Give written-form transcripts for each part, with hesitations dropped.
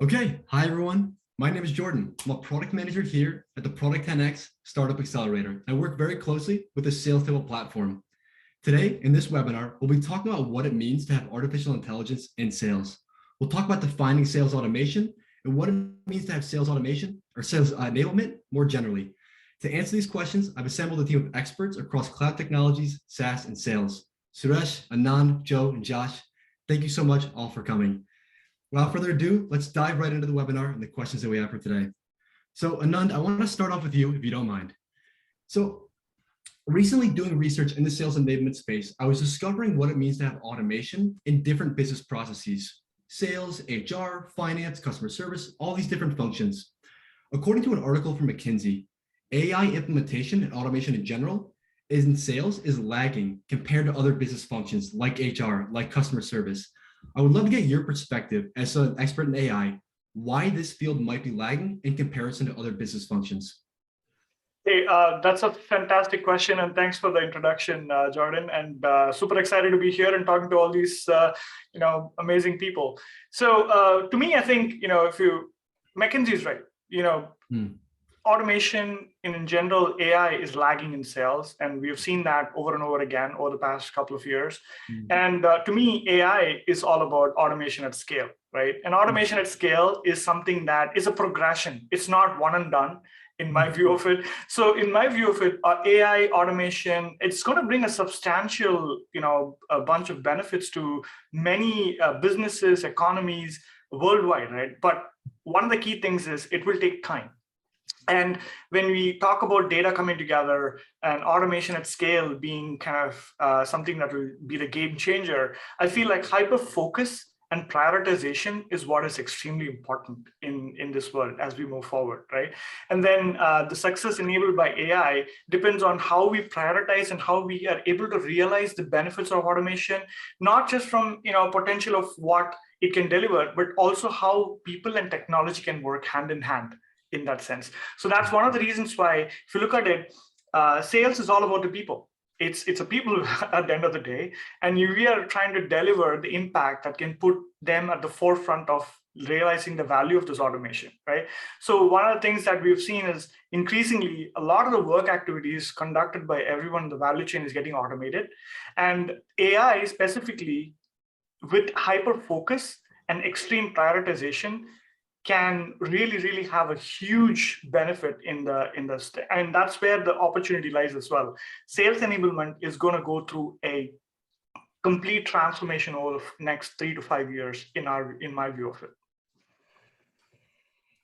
Okay, hi everyone. My name is Jordan. I'm a product manager here at the Product 10X Startup Accelerator. I work very closely with the Salestable platform. Today, in this webinar, we'll be talking about what it means to have artificial intelligence in sales. We'll talk about defining sales automation and what it means to have sales automation or sales enablement more generally. To answer these questions, I've assembled a team of experts across cloud technologies, SaaS, and sales. Suresh, Anand, Joe, and Josh, thank you so much all for coming. Without further ado, let's dive right into the webinar and the questions that we have for today. So Anand, I want to start off with you, if you don't mind. So recently doing research in the sales enablement space, I was discovering what it means to have automation in different business processes, sales, HR, finance, customer service, all these different functions. According to an article from McKinsey, AI implementation and automation in general in sales is lagging compared to other business functions like HR, like customer service. I would love to get your perspective as an expert in AI, why this field might be lagging in comparison to other business functions. Hey, that's a fantastic question, and thanks for the introduction, Jordan. And super excited to be here and talking to all these, amazing people. So to me, I think if McKinsey's right. Automation in general, AI is lagging in sales, and we've seen that over and over again over the past couple of years. And to me, AI is all about automation at scale, right? And automation at scale is something that is a progression. It's not one and done, in my view of it. So in my view of it, AI automation, it's going to bring a substantial, a bunch of benefits to many businesses, economies worldwide, right? But one of the key things is it will take time. And when we talk about data coming together and automation at scale being kind of something that will be the game changer, I feel like hyper-focus and prioritization is what is extremely important in this world as we move forward, right? And then the success enabled by AI depends on how we prioritize and how we are able to realize the benefits of automation, not just from potential of what it can deliver, but also how people and technology can work hand in hand in that sense. So that's one of the reasons why, if you look at it, sales is all about the people. It's a people at the end of the day, and we are trying to deliver the impact that can put them at the forefront of realizing the value of this automation, right? So one of the things that we've seen is increasingly a lot of the work activities conducted by everyone in the value chain is getting automated, and AI specifically with hyper focus and extreme prioritization can really have a huge benefit in the and that's where the opportunity lies as well. Sales enablement is going to go through a complete transformation over the next 3 to 5 years in my view of it.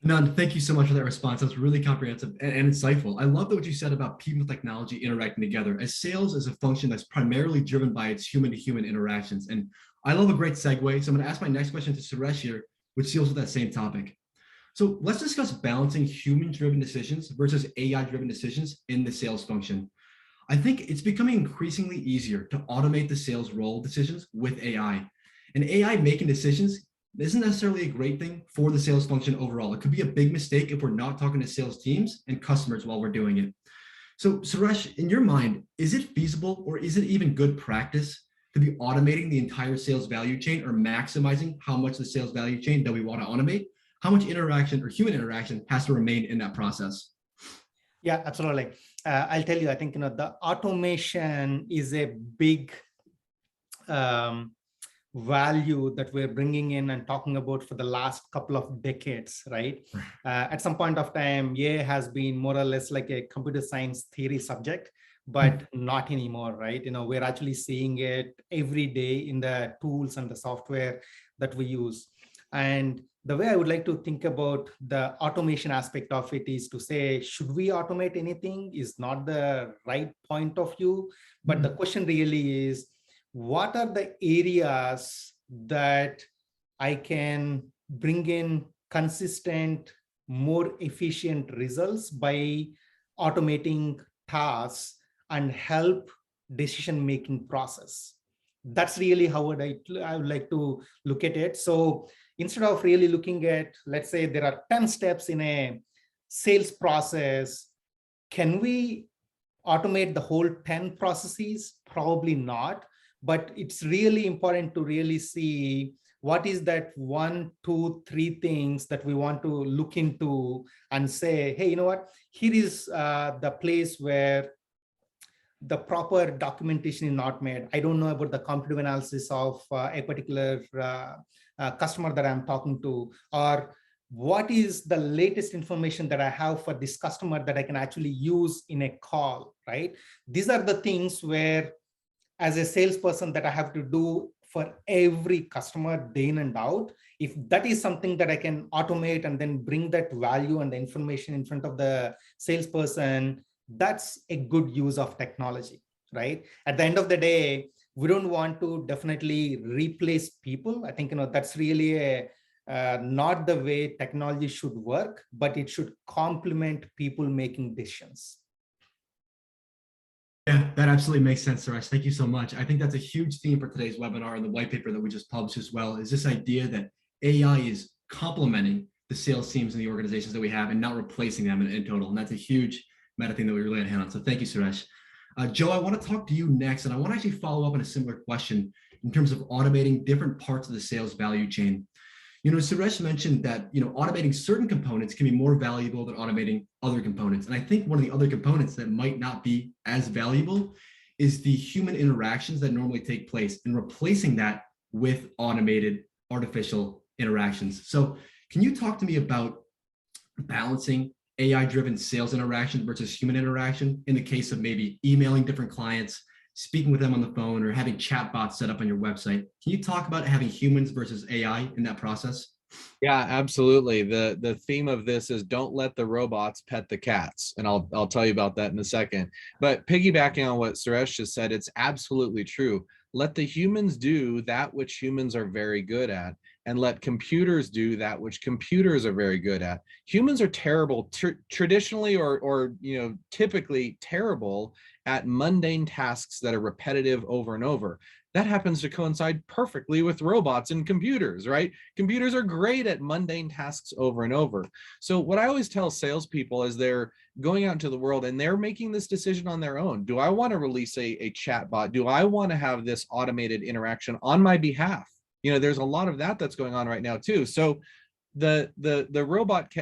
Anand, thank you so much for that response. That's really comprehensive and insightful. I love what you said about people and technology interacting together, as sales is a function that's primarily driven by its human-to-human interactions. And I love a great segue. So I'm going to ask my next question to Suresh here, which deals with that same topic. So let's discuss balancing human-driven decisions versus AI-driven decisions in the sales function. I think it's becoming increasingly easier to automate the sales role decisions with AI. And AI making decisions isn't necessarily a great thing for the sales function overall. It could be a big mistake if we're not talking to sales teams and customers while we're doing it. So Suresh, in your mind, is it feasible or is it even good practice to be automating the entire sales value chain or maximizing how much the sales value chain that we want to automate? How much interaction or human interaction has to remain in that process? Yeah, absolutely. I'll tell you, I think, the automation is a big value that we're bringing in and talking about for the last couple of decades, right? At some point of time, AI has been more or less like a computer science theory subject, but not anymore, right? We're actually seeing it every day in the tools and the software that we use. And the way I would like to think about the automation aspect of it is to say, should we automate anything is not the right point of view. But the question really is, what are the areas that I can bring in consistent, more efficient results by automating tasks and help decision-making process? That's really how I would like to look at it. So instead of really looking at, let's say there are 10 steps in a sales process, can we automate the whole 10 processes? Probably not, but it's really important to really see what is that 1, 2, 3 things that we want to look into and say, hey, you know what, here is the place where the proper documentation is not made. I don't know about the competitive analysis of a particular customer that I'm talking to, or what is the latest information that I have for this customer that I can actually use in a call, right? These are the things where, as a salesperson, that I have to do for every customer day in and out. If that is something that I can automate and then bring that value and the information in front of the salesperson, that's a good use of technology, right? At the end of the day, we don't want to definitely replace people. I think, that's really not the way technology should work, but it should complement people making decisions. Yeah, that absolutely makes sense, Suresh. Thank you so much. I think that's a huge theme for today's webinar and the white paper that we just published as well, is this idea that AI is complementing the sales teams and the organizations that we have and not replacing them in total. And that's a huge meta thing that we really had a hand on. So thank you, Suresh. Joe, I want to talk to you next, and I want to actually follow up on a similar question in terms of automating different parts of the sales value chain. Suresh mentioned that, automating certain components can be more valuable than automating other components. And I think one of the other components that might not be as valuable is the human interactions that normally take place, and replacing that with automated artificial interactions. So can you talk to me about balancing AI-driven sales interaction versus human interaction in the case of maybe emailing different clients, speaking with them on the phone, or having chatbots set up on your website? Can you talk about having humans versus AI in that process? Yeah, absolutely. The theme of this is don't let the robots pet the cats. And I'll tell you about that in a second. But piggybacking on what Suresh just said, it's absolutely true. Let the humans do that which humans are very good at, and let computers do that which computers are very good at. Humans are terrible, traditionally or typically terrible at mundane tasks that are repetitive over and over. That happens to coincide perfectly with robots and computers, right? Computers are great at mundane tasks over and over. So what I always tell salespeople is they're going out into the world and they're making this decision on their own. Do I want to release a chat bot? Do I want to have this automated interaction on my behalf? There's a lot of that's going on right now too. So the robot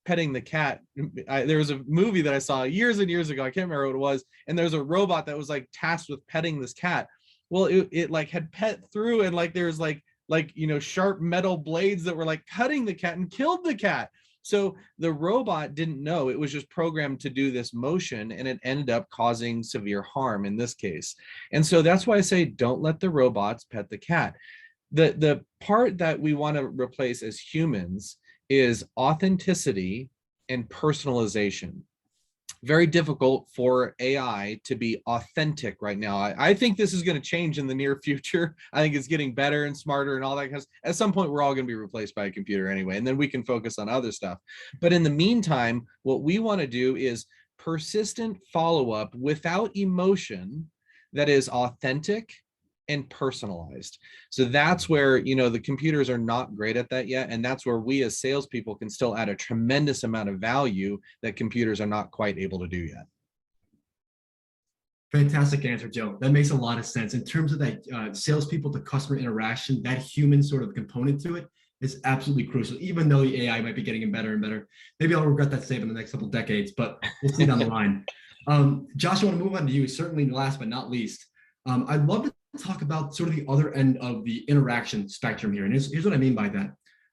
petting the cat, there was a movie that I saw years and years ago, I can't remember what it was, and there's a robot that was like tasked with petting this cat. Well, it like had pet through, and like there's like sharp metal blades that were like cutting the cat and killed the cat. So the robot didn't know, it was just programmed to do this motion, and it ended up causing severe harm in this case. And so that's why I say don't let the robots pet the cat. The part that we want to replace as humans is authenticity and personalization. Very difficult for AI to be authentic right now. I think this is going to change in the near future. I think it's getting better and smarter and all that, because at some point we're all going to be replaced by a computer anyway, and then we can focus on other stuff. But in the meantime, what we want to do is persistent follow-up without emotion that is authentic and personalized. So that's where, the computers are not great at that yet. And that's where we as salespeople can still add a tremendous amount of value that computers are not quite able to do yet. Fantastic answer, Joe. That makes a lot of sense. In terms of that salespeople to customer interaction, that human sort of component to it is absolutely crucial, even though the AI might be getting better and better. Maybe I'll regret that statement in the next couple of decades, but we'll see down the line. Josh, I want to move on to you, certainly last but not least. I'd love to talk about sort of the other end of the interaction spectrum here. And here's what I mean by that.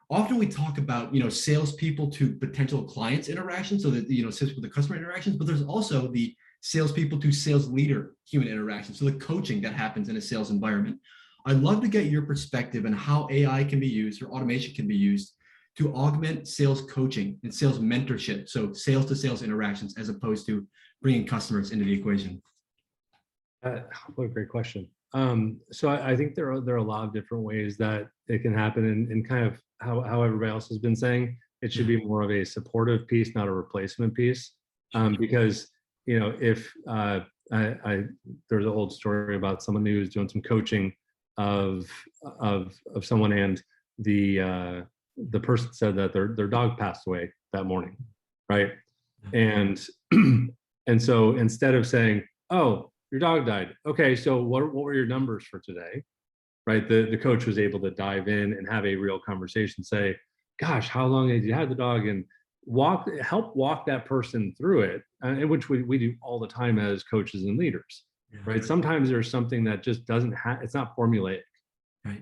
Often we talk about, salespeople to potential clients interaction, so that, salespeople to customer interactions, but there's also the salespeople to sales leader human interaction. So the coaching that happens in a sales environment. I'd love to get your perspective on how AI can be used, or automation can be used, to augment sales coaching and sales mentorship. So sales to sales interactions, as opposed to bringing customers into the equation. What a great question. So I think there are a lot of different ways that it can happen, and kind of how everybody else has been saying, it should be more of a supportive piece, not a replacement piece. Because if there's an old story about someone who was doing some coaching of someone, and the person said that their dog passed away that morning, right? And so instead of saying, "Oh, your dog died. Okay, so what were your numbers for today?" right? The coach was able to dive in and have a real conversation, say, gosh, how long have you had the dog? And help walk that person through it, which we do all the time as coaches and leaders, right? Sometimes there's something that just doesn't have, it's not formulaic, right?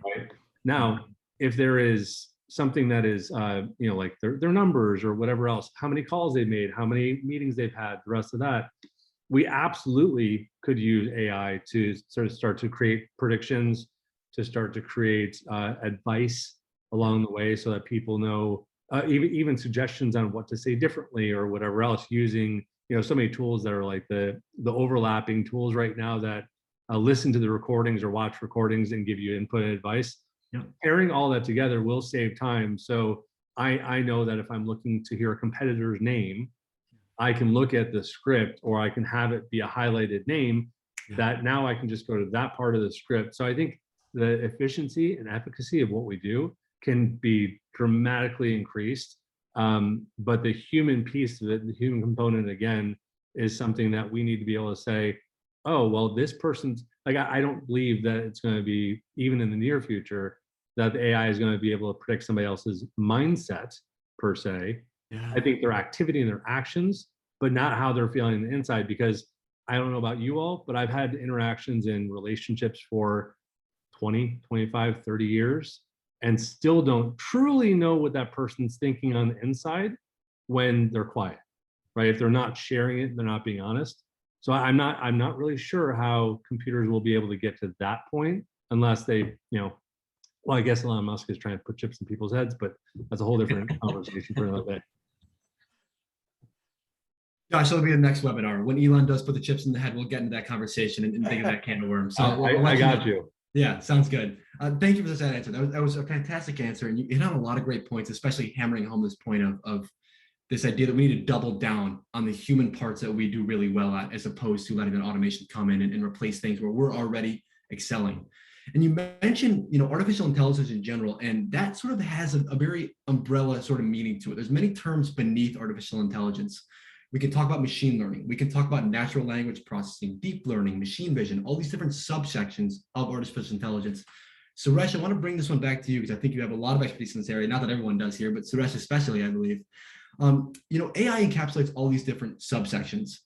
Now, if there is something that is, like their numbers or whatever else, how many calls they've made, how many meetings they've had, the rest of that, we absolutely could use AI to sort of start to create predictions, to start to create advice along the way, so that people know, even suggestions on what to say differently or whatever else, using so many tools that are like the overlapping tools right now that listen to the recordings or watch recordings and give you input and advice. Pairing all that together will save time. So I know that if I'm looking to hear a competitor's name, I can look at the script, or I can have it be a highlighted name that now I can just go to that part of the script. So I think the efficiency and efficacy of what we do can be dramatically increased. But the human piece of it, the human component, again, is something that we need to be able to say, oh, well, this person's, like, I don't believe that it's going to be, even in the near future, that the AI is going to be able to predict somebody else's mindset per se. I think their activity and their actions, but not how they're feeling on the inside. Because I don't know about you all, but I've had interactions in relationships for 20, 25, 30 years, and still don't truly know what that person's thinking on the inside when they're quiet, right? If they're not sharing it, they're not being honest. So I'm not really sure how computers will be able to get to that point unless they, well, I guess Elon Musk is trying to put chips in people's heads, but that's a whole different conversation for another day. Josh, that'll be the next webinar. When Elon does put the chips in the head, we'll get into that conversation and dig in that can of worms. So I got you. Yeah, sounds good. Thank you for that answer. That was a fantastic answer. And you hit on a lot of great points, especially hammering home this point of this idea that we need to double down on the human parts that we do really well at, as opposed to letting an automation come in and replace things where we're already excelling. And you mentioned, artificial intelligence in general, and that sort of has a very umbrella sort of meaning to it. There's many terms beneath artificial intelligence. We can talk about machine learning. We can talk about natural language processing, deep learning, machine vision, all these different subsections of artificial intelligence. Suresh, I want to bring this one back to you because I think you have a lot of expertise in this area. Not that everyone does here, but Suresh especially, I believe. AI encapsulates all these different subsections.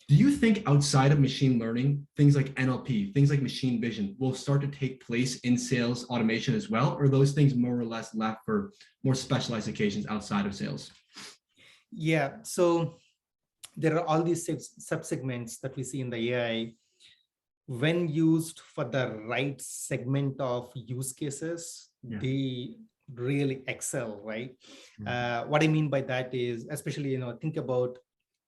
Do you think outside of machine learning, things like NLP, things like machine vision will start to take place in sales automation as well? Or are those things more or less left for more specialized occasions outside of sales? Yeah, so there are all these subsegments that we see in the AI. When used for the right segment of use cases, they really excel, right? What I mean by that is, especially, think about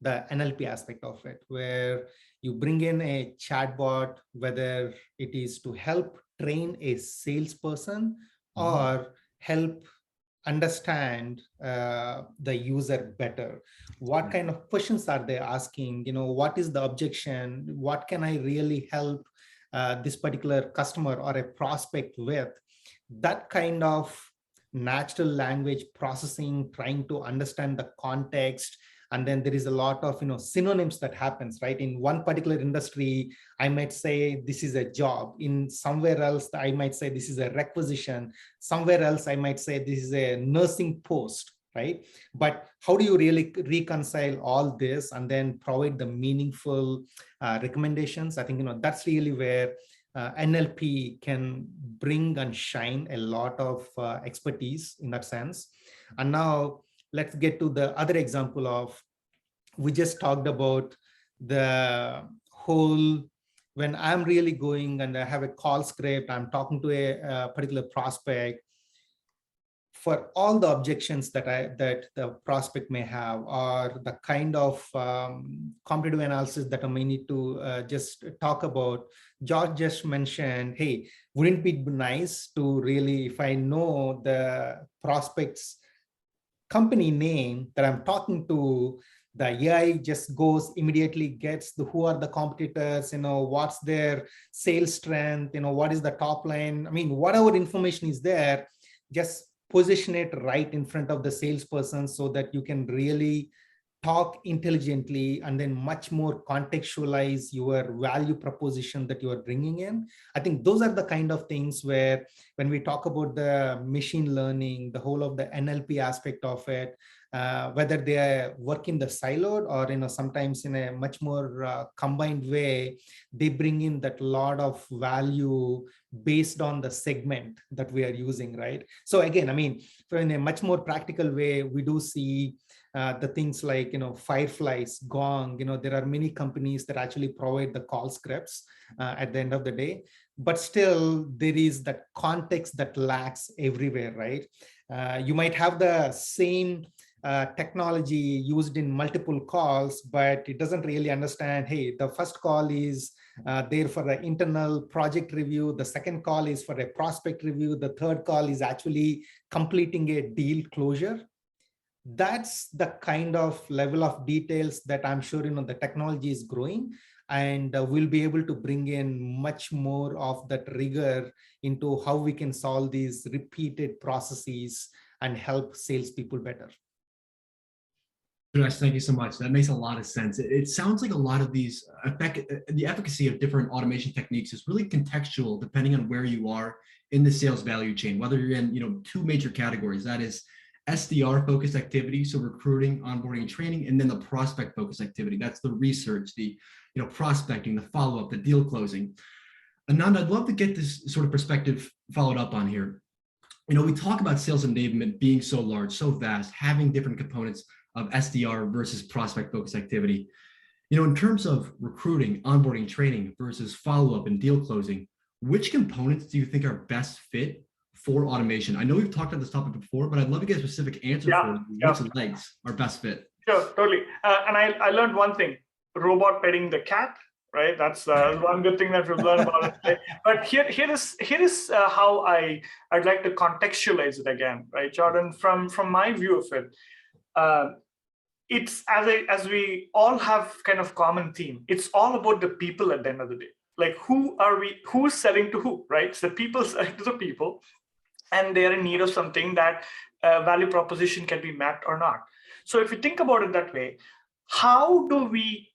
the NLP aspect of it, where you bring in a chatbot, whether it is to help train a salesperson or help understand the user better. What kind of questions are they asking? What is the objection? What can I really help this particular customer or a prospect with? That kind of natural language processing, trying to understand the context. And then there is a lot of synonyms that happens, right? In one particular industry, I might say this is a job. In somewhere else, I might say this is a requisition. Somewhere else, I might say this is a nursing post, right? But how do you really reconcile all this and then provide the meaningful recommendations? I think that's really where NLP can bring and shine a lot of expertise in that sense. And now let's get to the other example of, we just talked about the whole, when I'm really going and I have a call script, I'm talking to a particular prospect, for all the objections that the prospect may have, or the kind of competitive analysis that I may need to just talk about. George just mentioned, hey, wouldn't it be nice to really, if I know the prospect's company name that I'm talking to, the AI just goes immediately gets who are the competitors, what's their sales strength, what is the top line. I mean, whatever information is there, just position it right in front of the salesperson so that you can really talk intelligently, and then much more contextualize your value proposition that you are bringing in. I think those are the kind of things where when we talk about the machine learning, the whole of the NLP aspect of it, whether they work in the siloed or sometimes in a much more combined way, they bring in that lot of value based on the segment that we are using, right? So again, I mean, in a much more practical way, we do see the things like Fireflies, Gong. There are many companies that actually provide the call scripts at the end of the day, but still there is that context that lacks everywhere, right? You might have the same technology used in multiple calls, but it doesn't really understand, hey, the first call is there for the internal project review, the second call is for a prospect review, the third call is actually completing a deal closure. That's the kind of level of details that I'm sure the technology is growing, and we'll be able to bring in much more of that rigor into how we can solve these repeated processes and help salespeople better. Suresh, thank you so much. That makes a lot of sense. It sounds like a lot of these the efficacy of different automation techniques is really contextual depending on where you are in the sales value chain, whether you're in two major categories, that is SDR focused activity, so recruiting, onboarding, and training, and then the prospect focused activity. That's the research, the prospecting, the follow-up, the deal closing. Anand, I'd love to get this sort of perspective followed up on here. We talk about sales enablement being so large, so vast, having different components of SDR versus prospect focused activity. In terms of recruiting, onboarding, training versus follow-up and deal closing, which components do you think are best fit for automation? I know we've talked about this topic before, but I'd love to get a specific answer for which legs are best fit. Sure, totally. And I learned one thing: robot petting the cat. Right, that's one good thing that we've learned about it today. But here is how I'd like to contextualize it again, right, Jordan? From my view of it, it's as we all have kind of common theme. It's all about the people at the end of the day. Like, who's selling to who, right? So people selling to the people, and they're in need of something that value proposition can be met or not. So if you think about it that way, how do we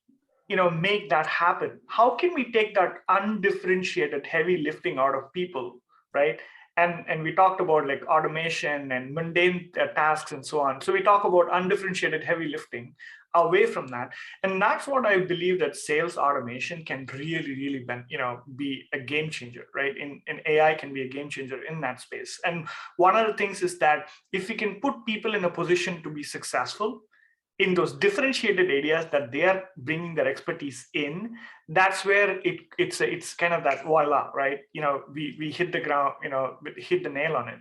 make that happen? How can we take that undifferentiated heavy lifting out of people, right? And we talked about like automation and mundane tasks and so on. So we talk about undifferentiated heavy lifting away from that. And that's what I believe that sales automation can really be a game changer, right? And AI can be a game changer in that space. And one of the things is that if we can put people in a position to be successful in those differentiated areas that they are bringing their expertise in, that's where it's kind of that voila, right? We hit the ground, hit the nail on it.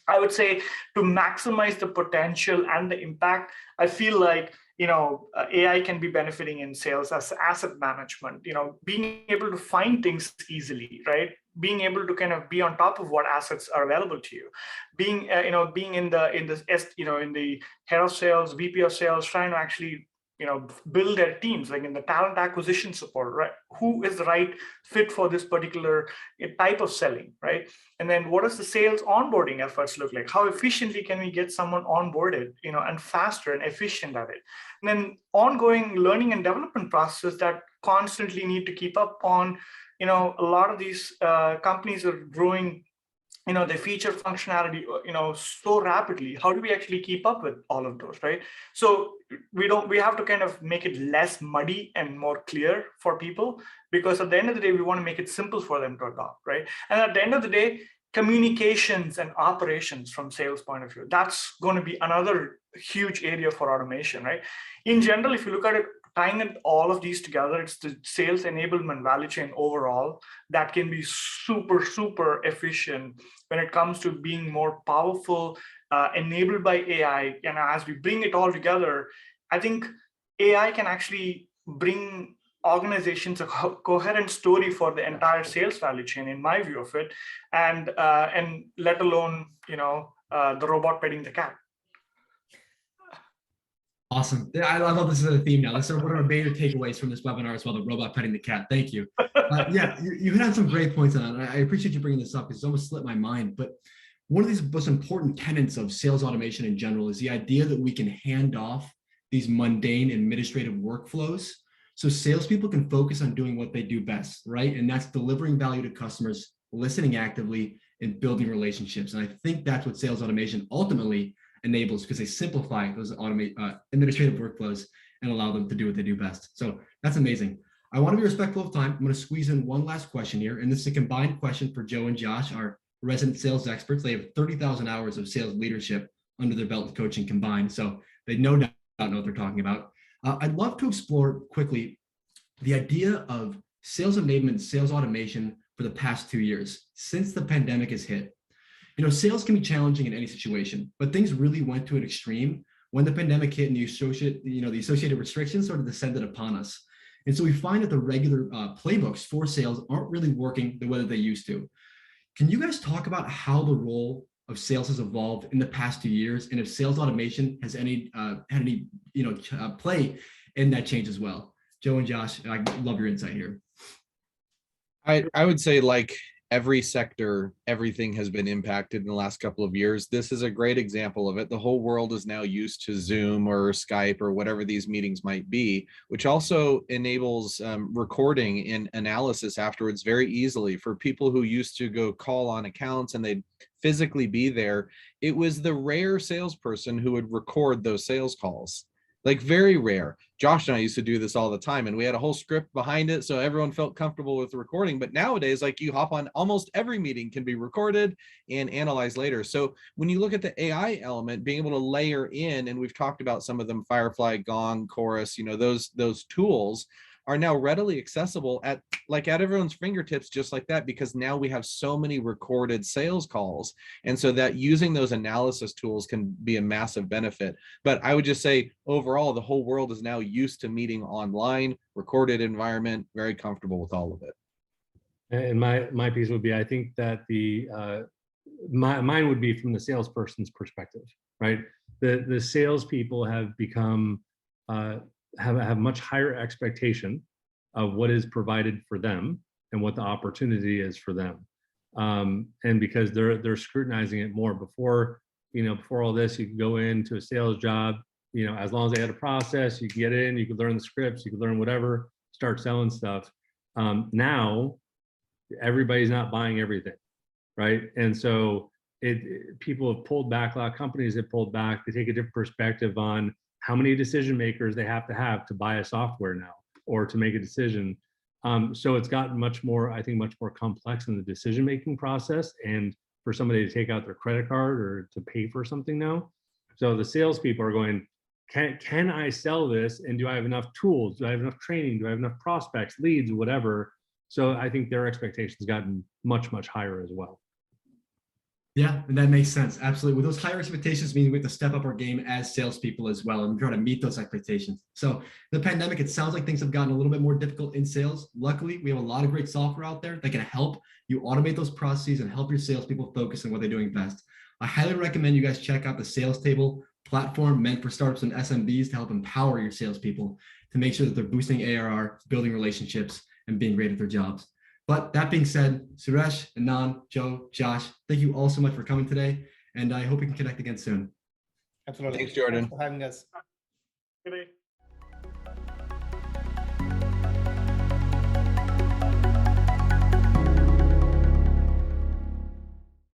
I would say to maximize the potential and the impact, I feel like AI can be benefiting in sales as asset management, being able to find things easily, right? Being able to kind of be on top of what assets are available to you, being in the head of sales, VP of sales, trying to actually build their teams, like in the talent acquisition support, right? Who is the right fit for this particular type of selling, right? And then what does the sales onboarding efforts look like? How efficiently can we get someone onboarded, and faster and efficient at it? And then ongoing learning and development processes that constantly need to keep up on. A lot of these companies are growing the feature functionality, so rapidly. How do we actually keep up with all of those, right? So we have to kind of make it less muddy and more clear for people, because at the end of the day, we want to make it simple for them to adopt, right? And at the end of the day, communications and operations from sales point of view, that's going to be another huge area for automation, right? In general, if you look at it, tying all of these together, it's the sales enablement value chain overall that can be super efficient when it comes to being more powerful, enabled by AI. And as we bring it all together, I think AI can actually bring organizations a coherent story for the entire sales value chain, in my view of it, and let alone the robot petting the cat. Awesome. I love this as a theme now. That's one of our major takeaways from this webinar as well, the robot petting the cat. Thank you. Yeah, you hit on some great points on that. I appreciate you bringing this up because it's almost slipped my mind. But one of these most important tenets of sales automation in general is the idea that we can hand off these mundane administrative workflows so salespeople can focus on doing what they do best, right? And that's delivering value to customers, listening actively, and building relationships. And I think that's what sales automation ultimately enables, because they simplify those administrative workflows and allow them to do what they do best. So that's amazing. I want to be respectful of time. I'm going to squeeze in one last question here. And this is a combined question for Joe and Josh, our resident sales experts. They have 30,000 hours of sales leadership under their belt with coaching combined. So they no doubt know what they're talking about. I'd love to explore quickly the idea of sales enablement, sales automation for the past 2 years since the pandemic has hit. You know, sales can be challenging in any situation, but things really went to an extreme when the pandemic hit and the associated restrictions sort of descended upon us. And so we find that the regular playbooks for sales aren't really working the way that they used to. Can you guys talk about how the role of sales has evolved in the past 2 years, and if sales automation has had any play in that change as well? Joe and Josh, I love your insight here. I would say, like every sector, everything has been impacted in the last couple of years. This is a great example of it. The whole world is now used to Zoom or Skype or whatever these meetings might be, which also enables recording and analysis afterwards very easily for people who used to go call on accounts and they'd physically be there. It was the rare salesperson who would record those sales calls. Like very rare. Josh and I used to do this all the time, and we had a whole script behind it so everyone felt comfortable with the recording. But nowadays, like, you hop on, almost every meeting can be recorded and analyzed later. So when you look at the AI element, being able to layer in, and we've talked about some of them, Firefly, Gong, Chorus, those tools are now readily accessible at everyone's fingertips, just like that, because now we have so many recorded sales calls. And so that using those analysis tools can be a massive benefit. But I would just say overall, the whole world is now used to meeting online, recorded environment, very comfortable with all of it. And my piece would be, I think that mine would be from the salesperson's perspective, right? The salespeople have become, have much higher expectation of what is provided for them and what the opportunity is for them. And because they're scrutinizing it more. Before all this, you could go into a sales job, as long as they had a process, you could get in, you could learn the scripts, you could learn whatever, start selling stuff. Now, everybody's not buying everything, right? And so people have pulled back, a lot of companies have pulled back. They take a different perspective on how many decision makers they have to buy a software now or to make a decision. So it's gotten much more complex in the decision-making process, and for somebody to take out their credit card or to pay for something now. So the salespeople are going, can I sell this? And do I have enough tools? Do I have enough training? Do I have enough prospects, leads, whatever? So I think their expectations gotten much, much higher as well. Yeah, and that makes sense. Absolutely. With those higher expectations, means we have to step up our game as salespeople as well, and we're trying to meet those expectations. So the pandemic, it sounds like things have gotten a little bit more difficult in sales. Luckily, we have a lot of great software out there that can help you automate those processes and help your salespeople focus on what they're doing best. I highly recommend you guys check out the Salestable platform, meant for startups and SMBs, to help empower your salespeople to make sure that they're boosting ARR, building relationships, and being great at their jobs. But that being said, Suresh, Anand, Joe, Josh, thank you all so much for coming today. And I hope we can connect again soon. Absolutely. Thanks, Jordan. Thanks for having us. Good day.